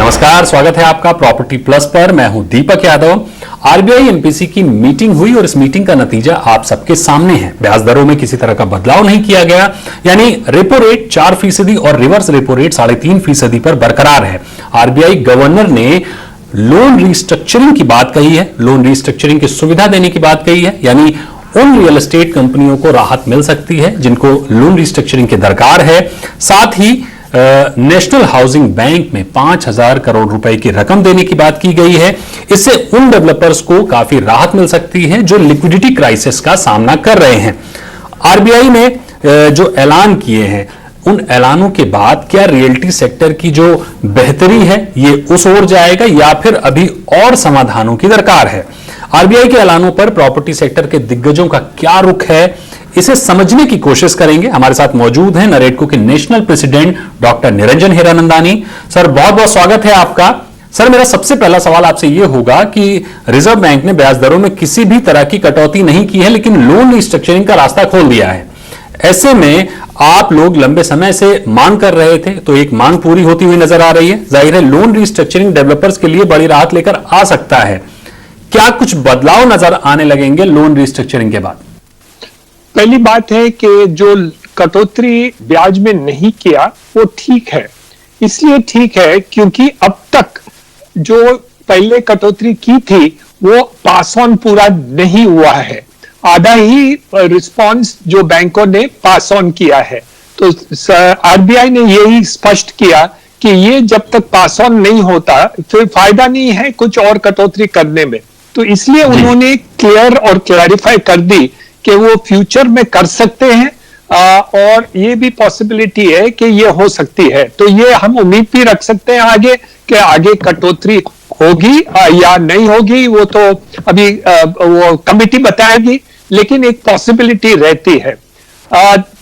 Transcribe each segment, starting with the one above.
नमस्कार, स्वागत है आपका प्रॉपर्टी प्लस पर। मैं हूं दीपक यादव। आरबीआई एमपीसी की मीटिंग हुई और इस मीटिंग का नतीजा आप सबके सामने है। ब्याज दरों में किसी तरह का बदलाव नहीं किया गया, यानी रेपो रेट 4% और रिवर्स रेपो रेट 3.5% पर बरकरार है। आरबीआई गवर्नर ने लोन रिस्ट्रक्चरिंग की बात कही है, लोन रिस्ट्रक्चरिंग की सुविधा देने की बात कही है, यानी उन रियल एस्टेट कंपनियों को राहत मिल सकती है जिनको लोन रिस्ट्रक्चरिंग की दरकार है। साथ ही नेशनल हाउसिंग बैंक में 5,000 करोड़ रुपए की रकम देने की बात की गई है। इससे उन डेवलपर्स को काफी राहत मिल सकती है जो लिक्विडिटी क्राइसिस का सामना कर रहे हैं। आरबीआई ने जो ऐलान किए हैं, उन ऐलानों के बाद क्या रियल्टी सेक्टर की जो बेहतरी है ये उस ओर जाएगा या फिर अभी और समाधानों की दरकार है? आरबीआई के ऐलानों पर प्रॉपर्टी सेक्टर के दिग्गजों का क्या रुख है, इसे समझने की कोशिश करेंगे। हमारे साथ मौजूद हैं नरेटको के national president doctor Niranjan Hiranandani. Sir, बहुत बहुत स्वागत है आपका। सर, मेरा सबसे पहला सवाल आपसे यह होगा कि रिजर्व बैंक ने ब्याज दरों में किसी भी तरह की कटौती नहीं की है, लेकिन लोन रिस्ट्रक्चरिंग का रास्ता खोल दिया है। ऐसे में आप लोग लंबे समय से मांग कर रहे थे, तो एक मांग पूरी होती हुई नजर आ रही है। जाहिर है लोन रिस्ट्रक्चरिंग डेवलपर्स के लिए बड़ी राहत लेकर आ सकता है। क्या कुछ बदलाव नजर आने लगेंगे लोन रिस्ट्रक्चरिंग के बाद? पहली बात है कि जो कटौती ब्याज में नहीं किया वो ठीक है। इसलिए ठीक है क्योंकि अब तक जो पहले कटौती की थी वो पास ऑन पूरा नहीं हुआ है। आधा ही रिस्पांस जो बैंकों ने पास ऑन किया है। तो आरबीआई ने यही स्पष्ट किया कि ये जब तक पास ऑन नहीं होता फिर फायदा नहीं है कुछ और कटौती करने में। तो इसलिए उन्होंने क्लियर और क्लैरिफाई कर दी कि वो फ्यूचर में कर सकते हैं और ये भी पॉसिबिलिटी है कि ये हो सकती है। तो ये हम उम्मीद भी रख सकते हैं आगे कि आगे कटौती होगी या नहीं होगी, वो तो अभी वो कमिटी बताएगी, लेकिन एक पॉसिबिलिटी रहती है।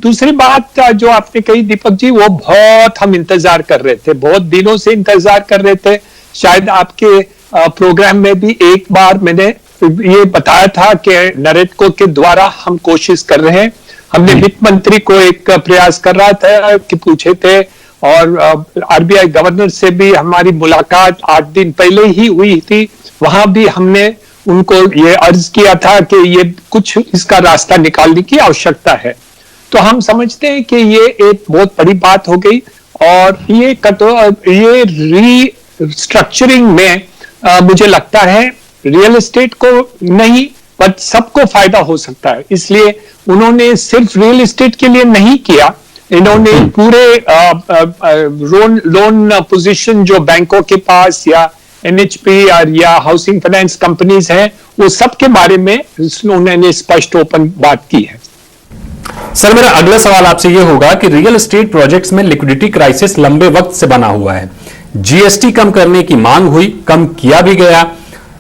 दूसरी बात जो आपने कही दीपक जी, वो बहुत हम इंतजार कर रहे थे, बहुत दिनों से इंतजार कर रहे थे। शायद आपके प्रोग्राम में भी एक बार मैंने ये बताया था कि नरेटको के द्वारा हम कोशिश कर रहे हैं। हमने वित्त मंत्री को एक प्रयास कर रहा था कि पूछे थे, और आरबीआई गवर्नर से भी हमारी मुलाकात 8 दिन पहले ही हुई थी। वहां भी हमने उनको ये अर्ज किया था कि ये कुछ इसका रास्ता निकालने की आवश्यकता है। तो हम समझते हैं कि ये एक बहुत बड़ी बात हो गई और ये रीस्ट्रक्चरिंग में मुझे लगता है रियल एस्टेट को नहीं पर सबको फायदा हो सकता है। इसलिए उन्होंने सिर्फ रियल एस्टेट के लिए नहीं किया, इन्होंने पूरे लोन पोजीशन जो बैंकों के पास या एनएचपी या हाउसिंग फाइनेंस कंपनीज हैं वो सब के बारे में उन्होंने स्पष्ट ओपन बात की है। सर, मेरा अगला सवाल आपसे यह होगा कि रियल एस्टेट प्रोजेक्ट्स में लिक्विडिटी क्राइसिस लंबे वक्त से बना हुआ है। जीएसटी कम करने की मांग हुई, कम किया भी गया।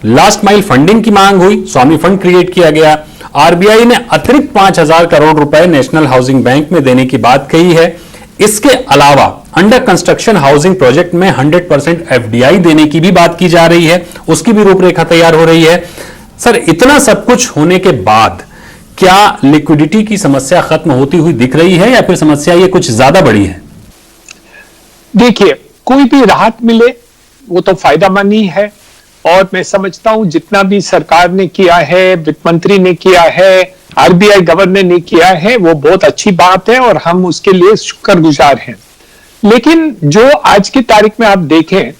लास्ट माइल फंडिंग की मांग हुई, स्वामी फंड क्रिएट किया गया। आरबीआई ने अतिरिक्त 5,000 करोड़ रुपए नेशनल हाउसिंग बैंक में देने की बात कही है। इसके अलावा अंडर कंस्ट्रक्शन हाउसिंग प्रोजेक्ट में 100% एफडीआई देने की भी बात की जा रही है, उसकी भी रूपरेखा तैयार हो रही है। सर, इतना सब कुछ होने के बाद क्या लिक्विडिटी की समस्या खत्म होती हुई दिख रही है या फिर समस्या ये कुछ ज्यादा बड़ी है? देखिए, कोई भी राहत मिले वो तो फायदामंद ही है, और मैं समझता हूं जितना भी सरकार ने किया है, वित्त मंत्री ने किया है, आरबीआई गवर्नर ने किया है, वो बहुत अच्छी बात है और हम उसके लिए शुक्रगुजार हैं। लेकिन जो आज की तारीख में आप देखें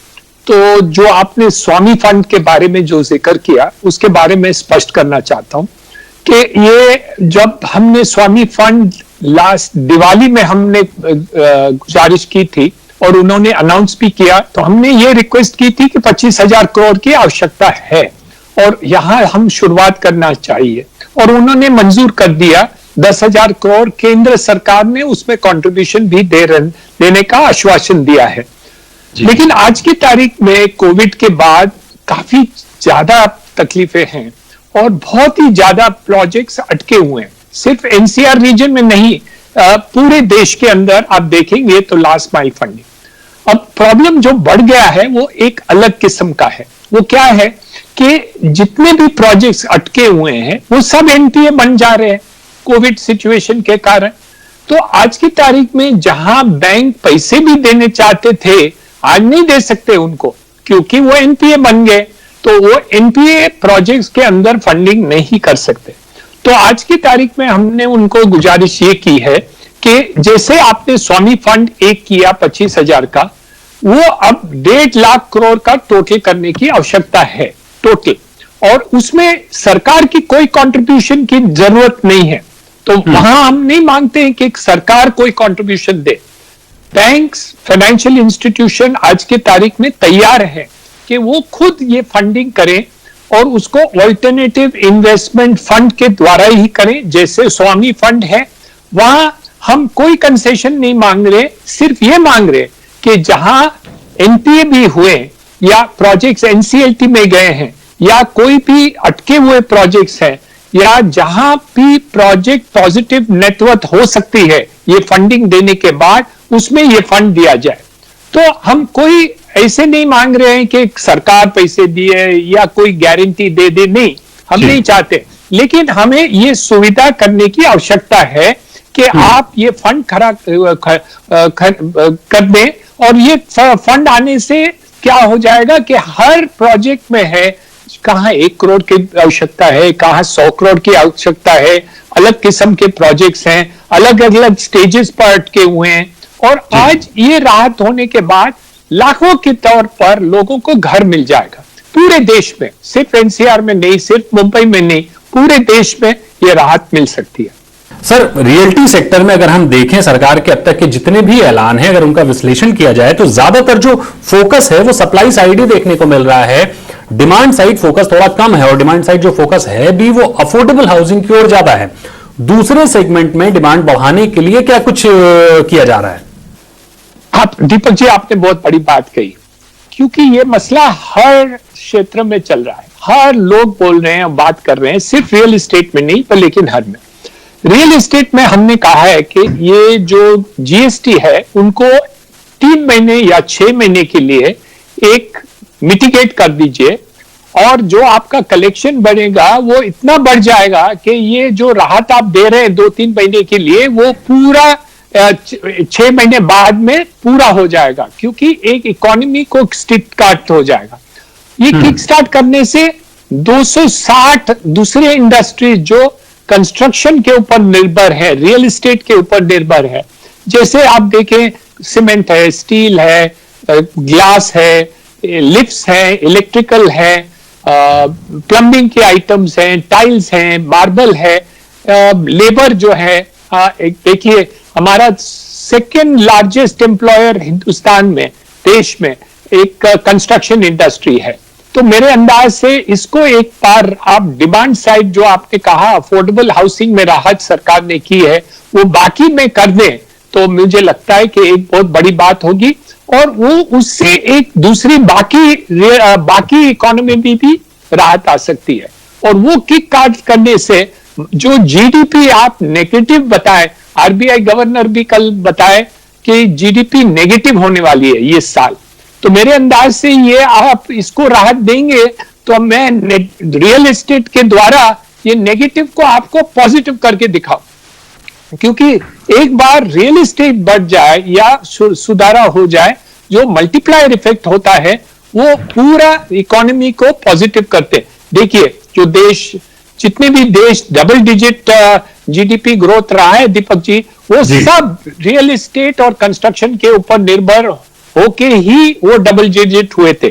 तो जो आपने स्वामी फंड के बारे में जो जिक्र किया उसके बारे में स्पष्ट करना चाहता हूं कि ये जब हमने स्वामी फंड लास्ट दिवाली में हमने गुजारिश की थी और उन्होंने अनाउंस भी किया, तो हमने ये रिक्वेस्ट की थी कि 25,000 करोड़ की आवश्यकता है और यहां हम शुरुआत करना चाहिए, और उन्होंने मंजूर कर दिया। 10,000 करोड़ केंद्र सरकार ने उसमें कंट्रीब्यूशन भी देने का आश्वासन दिया है। लेकिन आज की तारीख में कोविड के बाद काफी ज्यादा तकलीफें हैं और बहुत ही ज्यादा प्रोजेक्ट्स अटके हुए हैं, सिर्फ एनसीआर रीजन में नहीं, पूरे देश के अंदर आप देखेंगे तो लास्ट माइल फंडिंग। अब प्रॉब्लम जो बढ़ गया है वो एक अलग किस्म का है। वो क्या है कि जितने भी प्रोजेक्ट्स अटके हुए हैं वो सब एनपीए बन जा रहे हैं कोविड सिचुएशन के कारण। तो आज की तारीख में जहां बैंक पैसे भी देने चाहते थे, आज नहीं दे सकते उनको, क्योंकि वो एनपीए बन गए, तो वो एनपीए प्रोजेक्ट्स के अंदर फंडिंग नहीं कर सकते। तो आज की तारीख में हमने उनको गुजारिश ये की है कि जैसे आपने स्वामी फंड एक किया 25,000 का, वो अब 1.5 लाख करोड़ का टोटल करने की आवश्यकता है टोटल, और उसमें सरकार की कोई कंट्रीब्यूशन की जरूरत नहीं है। तो वहां हम नहीं मांगते हैं कि सरकार कोई कंट्रीब्यूशन दे। बैंक्स, फाइनेंशियल इंस्टीट्यूशन आज की तारीख में तैयार है कि वो खुद ये फंडिंग करें और उसको ऑल्टरनेटिव इन्वेस्टमेंट फंड के द्वारा ही करें, जैसे स्वामी फंड है। वहां हम कोई कंसेशन नहीं मांग रहे, सिर्फ ये मांग रहे कि जहां एनपीए भी हुए या प्रोजेक्ट्स एनसीएलटी में गए हैं या कोई भी अटके हुए प्रोजेक्ट्स हैं या जहां भी प्रोजेक्ट पॉजिटिव नेटवर्क हो सकती है ये फंडिंग देने के बाद, उसमें ये फंड दिया जाए। तो हम कोई ऐसे नहीं मांग रहे हैं कि सरकार पैसे दिए या कोई गारंटी दे दे, नहीं, हम नहीं चाहते, लेकिन हमें ये सुविधा करने की आवश्यकता है कि आप ये फंड खड़ा कर दें, और ये फंड आने से क्या हो जाएगा कि हर प्रोजेक्ट में है, कहां 1 करोड़ की आवश्यकता है, कहां 100 करोड़ की आवश्यकता है, अलग किस्म के प्रोजेक्ट्स हैं, अलग अलग स्टेजेस पर अटके हुए हैं। और आज ये राहत होने के बाद लाखों के तौर पर लोगों को घर मिल जाएगा पूरे देश में, सिर्फ एनसीआर में नहीं, सिर्फ मुंबई में नहीं, पूरे देश में ये राहत मिल सकती है। सर, रियल्टी सेक्टर में अगर हम देखें सरकार के अब तक के जितने भी ऐलान हैं, अगर उनका विश्लेषण किया जाए तो ज्यादातर जो फोकस है वो सप्लाई साइड ही देखने को मिल रहा है। डिमांड साइड फोकस थोड़ा कम है, और डिमांड साइड जो फोकस है भी वो अफोर्डेबल हाउसिंग की ओर ज्यादा है। दूसरे सेगमेंट में डिमांड बढ़ाने के लिए क्या कुछ किया जा रहा है? आप दीपक जी, आपने बहुत बड़ी बात कही, क्योंकि ये मसला हर क्षेत्र में चल रहा है, हर लोग बोल रहे हैं, बात कर रहे हैं, सिर्फ रियल एस्टेट में नहीं पर लेकिन हर में। रियल एस्टेट में हमने कहा है कि ये जो जीएसटी है उनको 3 महीने या 6 महीने के लिए एक मिटिगेट कर दीजिए, और जो आपका कलेक्शन बढ़ेगा वो इतना बढ़ जाएगा कि ये जो राहत आप दे रहे हैं 2-3 महीने के लिए, वो पूरा 6 महीने बाद में पूरा हो जाएगा, क्योंकि एक इकोनॉमी को स्टार्ट हो जाएगा। ये किक स्टार्ट करने से 260 दूसरे इंडस्ट्रीज जो कंस्ट्रक्शन के ऊपर निर्भर है, रियल एस्टेट के ऊपर निर्भर है, जैसे आप देखें सीमेंट है, स्टील है, ग्लास है, लिफ्ट्स है, इलेक्ट्रिकल है, प्लम्बिंग के आइटम्स हैं, टाइल्स हैं, मार्बल है, लेबर जो है, देखिए हमारा 2nd लार्जेस्ट एम्प्लॉयर हिंदुस्तान में, देश में एक कंस्ट्रक्शन इंडस्ट्री है। तो मेरे अंदाज से इसको एक बार आप डिमांड साइड जो आपने कहा अफोर्डेबल हाउसिंग में राहत सरकार ने की है, वो बाकी में कर दें तो मुझे लगता है कि एक बहुत बड़ी बात होगी, और वो उससे एक दूसरी बाकी इकोनॉमी में भी राहत आ सकती है। और वो किक कार्ड करने से जो जीडीपी आप नेगेटिव बताए, आरबीआई गवर्नर भी कल बताए कि जीडीपी नेगेटिव होने वाली है ये साल, तो मेरे अंदाज से ये आप इसको राहत देंगे तो मैं रियल एस्टेट के द्वारा ये नेगेटिव को आपको पॉजिटिव करके दिखाऊं, क्योंकि एक बार रियल एस्टेट बढ़ जाए या सुधारा हो जाए, जो मल्टीप्लायर इफेक्ट होता है वो पूरा इकोनॉमी को पॉजिटिव करते। देखिए जो देश, जितने भी देश डबल डिजिट जीडीपी ग्रोथ रहा है दीपक जी, वो सब रियल एस्टेट और कंस्ट्रक्शन के ऊपर निर्भर होके ही वो डबल डिजिट हुए थे।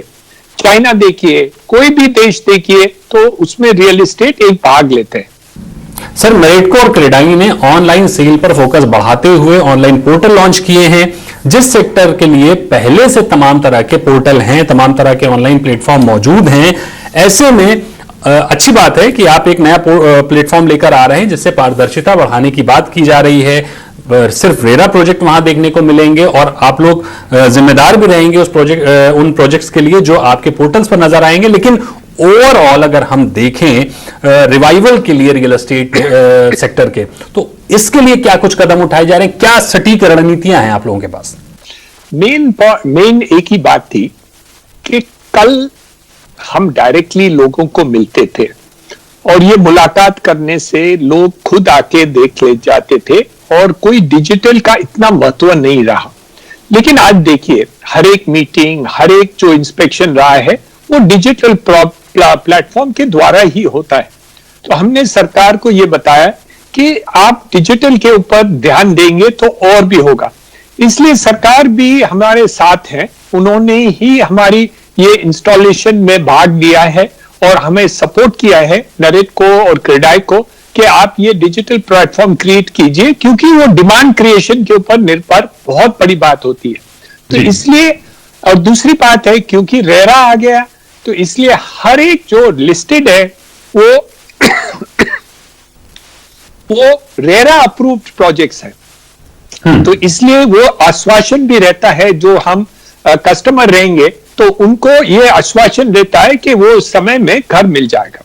चाइना देखिए, कोई भी देश देखिए, तो उसमें रियल एस्टेट एक भाग लेते हैं। सर, मेरिटको और क्रेडाई ने ऑनलाइन सेल पर फोकस बढ़ाते हुए ऑनलाइन पोर्टल लॉन्च किए हैं, जिस सेक्टर के लिए पहले से तमाम तरह के पोर्टल हैं, तमाम तरह के ऑनलाइन प्लेटफॉर्म मौजूद हैं। ऐसे में अच्छी बात है कि आप एक नया प्लेटफॉर्म लेकर आ रहे हैं जिससे पारदर्शिता बढ़ाने की बात की जा रही है। सिर्फ रेरा प्रोजेक्ट वहां देखने को मिलेंगे और आप लोग जिम्मेदार भी रहेंगे उन प्रोजेक्ट्स के लिए जो आपके पोर्टल्स पर नजर आएंगे। लेकिन ओवरऑल अगर हम देखें रिवाइवल के लिए रियल एस्टेट सेक्टर के, तो इसके लिए क्या कुछ कदम उठाए जा रहे हैं, क्या सटीक रणनीतियां हैं आप लोगों के पास? मेन एक ही बात थी कि कल हम डायरेक्टली लोगों को मिलते थे और ये मुलाकात करने से लोग खुद आके देख ले जाते थे और कोई डिजिटल का इतना महत्व नहीं रहा। लेकिन आज देखिए हर एक मीटिंग, हर एक जो इंस्पेक्शन रहा है वो डिजिटल प्लेटफॉर्म के द्वारा ही होता है। तो हमने सरकार को ये बताया कि आप डिजिटल के ऊपर ध्यान देंगे तो और भी होगा, इसलिए सरकार भी हमारे साथ है। उन्होंने ही हमारी ये इंस्टॉलेशन में भाग लिया है और हमें सपोर्ट किया है, नरेट को और क्रेडाई को, कि आप ये डिजिटल प्लेटफॉर्म क्रिएट कीजिए, क्योंकि वो डिमांड क्रिएशन के ऊपर निर्भर बहुत बड़ी बात होती है। तो इसलिए, और दूसरी बात है क्योंकि रेरा आ गया, तो इसलिए हर एक जो लिस्टेड है वो रेरा अप्रूव्ड प्रोजेक्ट्स हैं। तो इसलिए वो आश्वासन भी रहता है, जो हम कस्टमर रहेंगे तो उनको ये आश्वासन रहता है कि वो समय में घर मिल जाएगा।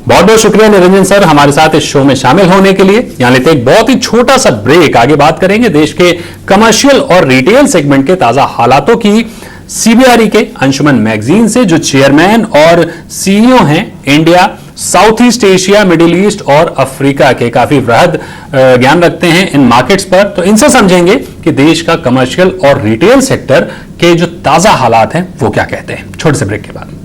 बहुत बहुत शुक्रिया निरंजन सर, हमारे साथ इस शो में शामिल होने के लिए। यहां लेते एक बहुत ही छोटा सा ब्रेक, आगे बात करेंगे देश के कमर्शियल और रिटेल सेगमेंट के ताजा हालातों की सीबीआरई के अंशुमन मैगजीन से, जो चेयरमैन और सीईओ हैं India, south east Asia, middle east और अफ्रीका के, काफी वृहद ज्ञान रखते हैं इन मार्केट्स पर। तो इनसे समझेंगे कि देश का कमर्शियल और रिटेल सेक्टर के जो ताजा हालात हैं वो क्या कहते हैं। छोटे से ब्रेक के बाद।